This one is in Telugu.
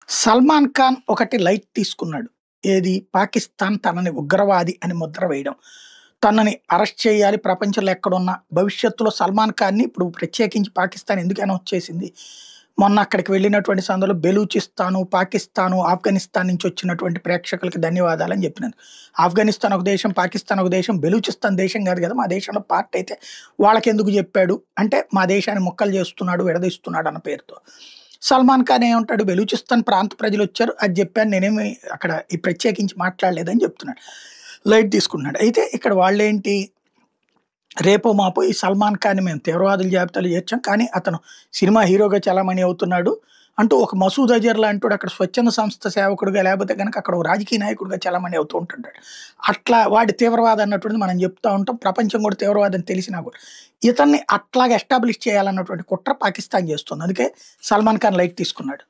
సల్మాన్ ఖాన్ ఒకటి లైట్ తీసుకున్నాడు. ఏది? పాకిస్తాన్ తనని ఉగ్రవాది అని ముద్ర వేయడం. తనని అరెస్ట్ చేయాలి ప్రపంచంలో ఎక్కడున్నా. భవిష్యత్తులో సల్మాన్ ఖాన్‌ని ఇప్పుడు ప్రత్యేకించి పాకిస్తాన్ ఎందుకు అనౌన్స్ చేసింది? మొన్న అక్కడికి వెళ్ళినటువంటి సందర్భంలో బెలూచిస్తాను, పాకిస్తాను, ఆఫ్ఘనిస్తాన్ నుంచి వచ్చినటువంటి ప్రేక్షకులకి ధన్యవాదాలని చెప్పినాను. ఆఫ్ఘనిస్తాన్ ఒక దేశం, పాకిస్తాన్ ఒక దేశం, బెలూచిస్తాన్ దేశం కాదు కదా! మా దేశంలో పార్ట్ అయితే వాళ్ళకెందుకు చెప్పాడు? అంటే మా దేశాన్ని ముక్కలు చేస్తున్నాడు, విడదీస్తున్నాడు అన్న పేరుతో. సల్మాన్ ఖాన్ ఏమంటాడు? బెలూచిస్తాన్ ప్రాంత ప్రజలొచ్చారు. అది జెప్పాను. నేనేమి అక్కడ ఈ ప్రత్యేకించి మాట్లాడలేదని జెప్తున్నాడు. లైట్ తీసుకుంటున్నాడు. అయితే ఇక్కడ వాళ్ళేంటి, రేపో మాపో ఈ సల్మాన్ ఖాన్‌ని మేము తీవ్రవాదుల జాబితాలో చేర్చాం. కానీ అతను సినిమా హీరోగా చలామణి అవుతున్నాడు అంటూ ఒక మసూద్ అజర్ లాంటోడు అక్కడ స్వచ్ఛంద సంస్థ సేవకుడుగా, లేకపోతే గనక అక్కడ ఒక రాజకీయ నాయకుడిగా చలామణి అవుతూ ఉంటుంటాడు. అట్లా వాడి తీవ్రవాది అన్నటువంటిది మనం చెప్తా ఉంటాం. ప్రపంచం కూడా తీవ్రవాదని తెలిసినా కూడా. ఇతన్ని అట్లాగా ఎస్టాబ్లిష్ చేయాలన్నటువంటి కుట్ర పాకిస్తాన్ చేస్తుంది. అందుకే సల్మాన్ ఖాన్ లైట్ తీసుకున్నాడు.